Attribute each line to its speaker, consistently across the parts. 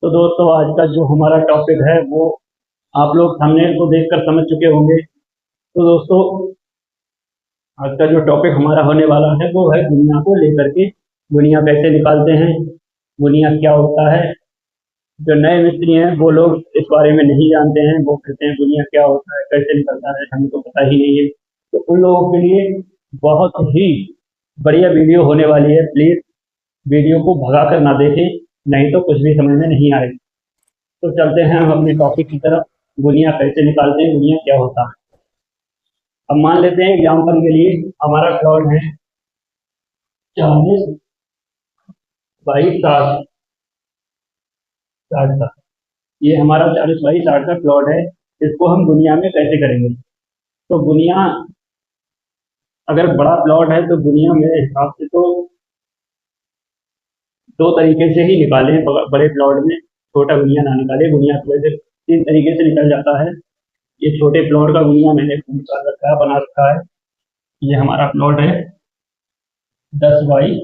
Speaker 1: तो दोस्तों आज का जो हमारा टॉपिक है वो आप लोग थंबनेल को देखकर समझ चुके होंगे। तो दोस्तों आज का जो टॉपिक हमारा होने वाला है वो है दुनिया को लेकर के। दुनिया कैसे निकालते हैं, दुनिया क्या होता है। जो नए मिस्त्री हैं वो लोग इस बारे में नहीं जानते हैं, वो कहते हैं दुनिया क्या होता है कैसे निकलता है हमें तो पता ही नहीं है। तो उन लोगों के लिए बहुत ही बढ़िया वीडियो होने वाली है। प्लीज वीडियो को भगा कर ना देखें, नहीं तो कुछ भी समझ में नहीं आएगा। तो चलते हैं हम अपने टॉपिक की तरफ। दुनिया कैसे निकालते हैं, दुनिया क्या होता है। अब मान लेते हैं एग्जाम्पल के लिए हमारा क्लाउड है 40/60। 60 का ये हमारा 40/60 का प्लॉट है। इसको हम दुनिया में कैसे करेंगे। तो दुनिया अगर बड़ा प्लॉट है तो दुनिया मेरे हिसाब से तो दो तरीके से ही निकालें। बड़े प्लॉट में छोटा दुनिया ना निकाले। दुनिया तो वैसे तीन तरीके से निकल जाता है। ये छोटे प्लॉट का दुनिया मैंने निकाल रखा है, बना रखा है। ये हमारा प्लॉट है 10/12।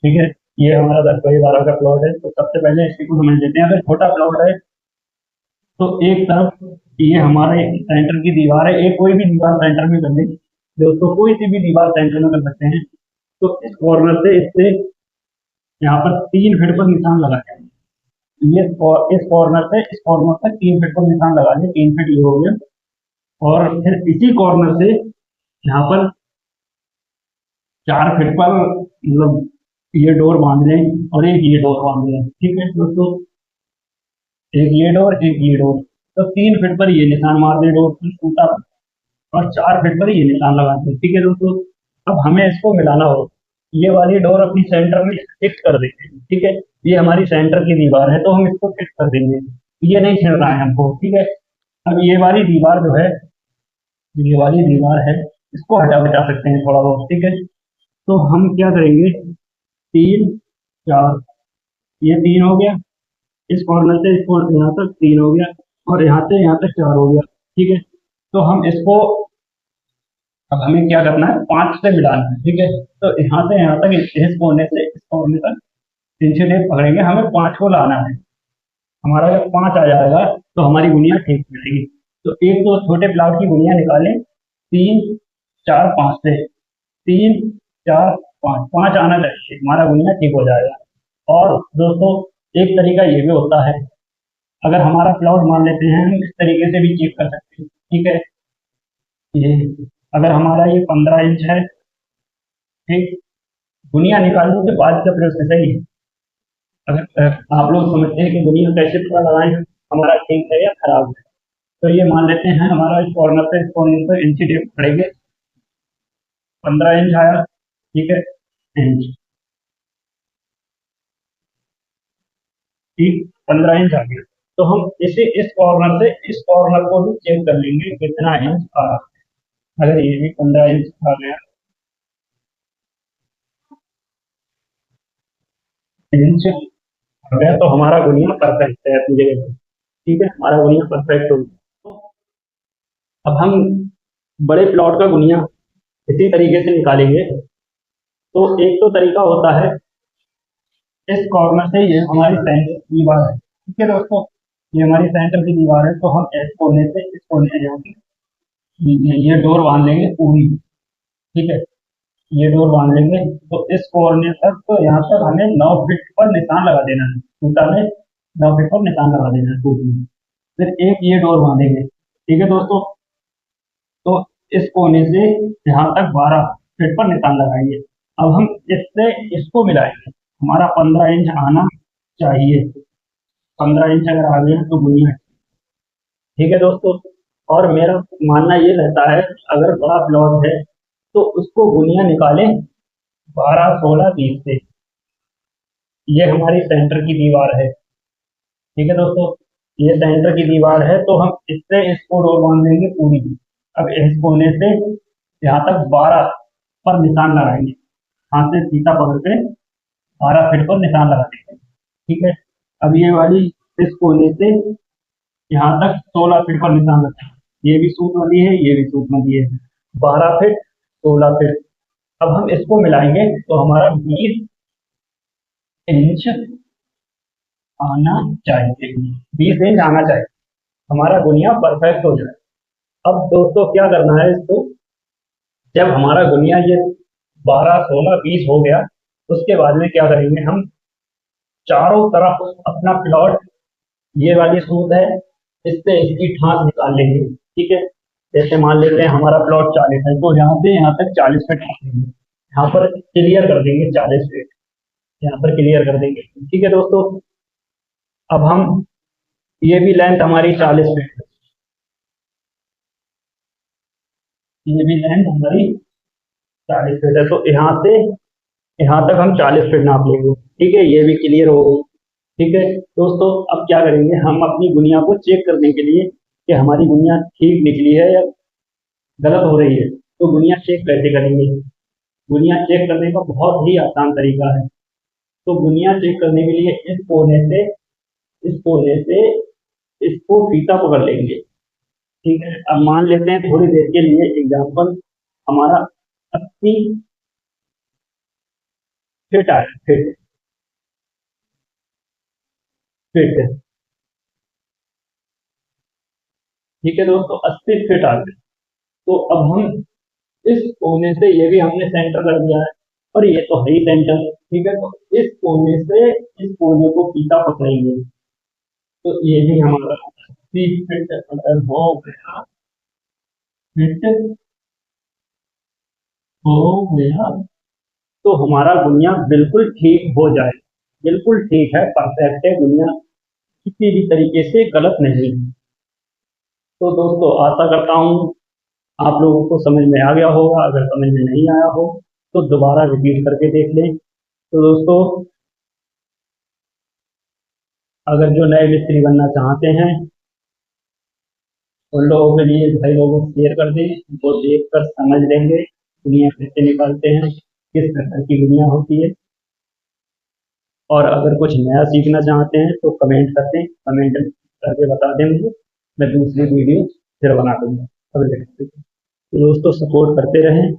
Speaker 1: ठीक है, ये हमारा 10/12 का प्लॉट है। तो सबसे पहले इसी को समझ लेते हैं। अगर छोटा प्लॉट है तो एक तरफ ये हमारे सेंटर की दीवार है। एक कोई भी दीवार सेंटर में कर दें दोस्तों, कोई सी भी दीवार सेंटर में कर सकते हैं। तो इस कॉर्नर से इससे यहाँ पर 3 फीट पर निशान लगा है। ये इस कॉर्नर से इस कॉर्नर तक 3 फीट पर निशान लगा दें। 3 फीट ये हो गया। और फिर इसी कॉर्नर से यहाँ पर 4 फीट पर मतलब ये डोर बांध लें और एक ये डोर बांध लें। ठीक है दोस्तों, एक ये डोर एक ये डोर। तो 3 फीट पर ये निशान मार दें डोर पर टूटा, और 4 फीट पर ये निशान लगा दें। ठीक है दोस्तों, अब हमें इसको मिलाना हो। ये वाली डोर अपनी सेंटर में फिक्स कर देंगे। ठीक है, ये हमारी सेंटर की दीवार है तो हम इसको फिक्स कर देंगे। ये नहीं छिड़ना है हमको। ठीक है, अब ये वाली दीवार जो है, ये वाली दीवार है, इसको हटा बचा सकते हैं थोड़ा बहुत। ठीक है, तो हम क्या करेंगे, 3 4, ये 3 हो गया। इस कॉर्नर से इस कॉर्नर यहाँ तक 3 हो गया, और यहाँ से यहाँ तक 4 हो गया। ठीक है, तो हम इसको अब हमें क्या करना है, 5 से मिलाना है। ठीक है, तो यहाँ से यहाँ तक इस कोने से इस कोने तक 3 से पकड़ेंगे, हमें 5 को लाना है। हमारा जब 5 आ जाएगा तो हमारी गुनिया ठीक मिलेगी। तो एक तो छोटे प्लाट की गुनिया निकालें 3 4 5 से। 3 4 5, 5 आना चाहिए, हमारा गुनिया ठीक हो जाएगा। और दोस्तों एक तरीका ये भी होता है, अगर हमारा प्लॉट मान लेते हैं हम इस तरीके से भी चेक कर सकते हैं। ठीक है, ये अगर हमारा ये 15 इंच है, ठीक, दुनिया निकालने के बाद का प्रोसेस है ये। अगर आप लोग समझते हैं कि दुनिया कैसे पता लगाएं हमारा ठीक है या खराब है, तो ये मान लेते हैं हमारा इस कॉर्नर से इस कॉर्नर पर इंची टेप पड़ेंगे। 15 इंच आया। ठीक है, इंच, ठीक, 15 इंच आ गया। तो हम इसे इस कॉर्नर से इस कॉर्नर को भी चेक कर लेंगे कितना इंच आ रहा है। अगर ये भी 15 इंच आ गया, इंच आ गया, तो हमारा गुनिया परफेक्ट है अपनी जगह पे। ठीक है, हमारा गुनिया परफेक्ट हो गया। अब हम बड़े प्लॉट का गुनिया इसी तरीके से निकालेंगे। तो एक तो तरीका होता है, इस कॉर्नर से ये हमारी सेंटर की दीवार है। ठीक है दोस्तों, ये हमारी सेंटर की दीवार है, तो हम इस कोने से इस कोने यहाँ पे ये डोर बांध लेंगे पूरी। ठीक है, ये डोर बांध लेंगे। तो इस कोने तक, तो यहाँ तक हमें 9 फीट पर निशान लगा देना है। टूटा में 9 फीट पर निशान लगा देना है टूट में। फिर एक ये डोर बांधेंगे। ठीक है दोस्तों, तो इस कोने से यहाँ तक 12 फीट पर निशान लगाएंगे। अब हम इससे इसको मिलाएंगे। हमारा 15 इंच आना चाहिए। 15 इंच अगर आ गया तो गुनिया। ठीक है दोस्तों, और मेरा मानना ये रहता है अगर बड़ा प्लॉट है तो उसको गुनिया निकालें 12 16 20 से। ये हमारी सेंटर की दीवार है। ठीक है दोस्तों, ये सेंटर की दीवार है, तो हम इससे इसको डोर बांध देंगे पूरी। अब इस कोने से यहाँ तक 12 पर निशान लगाएंगे। हाथ से सीधा पकड़ के 12 फीट पर निशान लगा देंगे। ठीक है, अब ये वाली इस कोने से यहाँ तक 16 फीट पर निशान रखें। ये भी सूत वाली है, ये भी सूत वाली है। 12 फीट, 16 फीट। अब हम इसको मिलाएंगे तो हमारा 20 इंच आना चाहिए, 20 इंच आना चाहिए, हमारा गुनिया परफेक्ट हो जाए। अब दोस्तों क्या करना है इसको, जब हमारा गुनिया ये 12, 16, 20 हो गया, उसके बाद में क्या करेंगे हम, चारों तरफ अपना प्लॉट, ये वाली सूत है, इससे इसकी ठांस निकाल लेंगे। ठीक है, जैसे मान लेते हैं हमारा प्लॉट 40 है, तो यहाँ से यहाँ तक 40 फीट रखेंगे, यहाँ पर क्लियर कर देंगे 40 फीट, यहाँ पर क्लियर कर देंगे। ठीक है दोस्तों, अब हम, ये भी लेंथ हमारी 40 फीट है, ये भी लेंथ हमारी 40 फीट है, तो यहाँ से यहाँ तक हम 40 फीट नाप लेंगे। ठीक है, ये भी क्लियर हो गई। ठीक है दोस्तों, अब क्या करेंगे हम अपनी गुनिया को चेक करने के लिए कि हमारी गुनिया ठीक निकली है या गलत हो रही है, तो गुनिया चेक कैसे करेंगे। गुनिया चेक करने का बहुत ही आसान तरीका है। तो गुनिया चेक करने के लिए इस कोने से इसको फीता पकड़ लेंगे। ठीक है, अब मान लेते हैं थोड़ी देर के लिए एग्जाम्पल, हमारा 80 फीट आया, फिट फिट। ठीक है दोस्तों, 80 फीट आ गए, तो अब हम इस कोने से, ये भी हमने सेंटर कर दिया है और ये तो है ही सेंटर। ठीक है, तो इस कोने से इस कोने को फीता पकड़ेंगे, तो ये भी हमारा 80 फीट अगर फिट हो गया, तो हमारा गुनिया बिल्कुल ठीक हो जाए, बिल्कुल ठीक है, परफेक्ट है गुनिया, किसी भी तरीके से गलत नहीं है। तो दोस्तों आशा करता हूँ आप लोगों को समझ में आ गया होगा, अगर समझ में नहीं आया हो तो दोबारा रिपीट करके देख लें। तो दोस्तों, अगर जो नए मिस्त्री बनना चाहते हैं उन लोगों के लिए भाई लोगों को शेयर कर दें, वो देख कर समझ लेंगे दुनिया कैसे निकालते हैं, किस प्रकार की दुनिया होती है। और अगर कुछ नया सीखना चाहते हैं तो कमेंट करते, कमेंट करके बता दें मुझे, मैं दूसरी वीडियो फिर बना दूंगा। अगले हफ्ते। तो दोस्तों सपोर्ट करते रहें।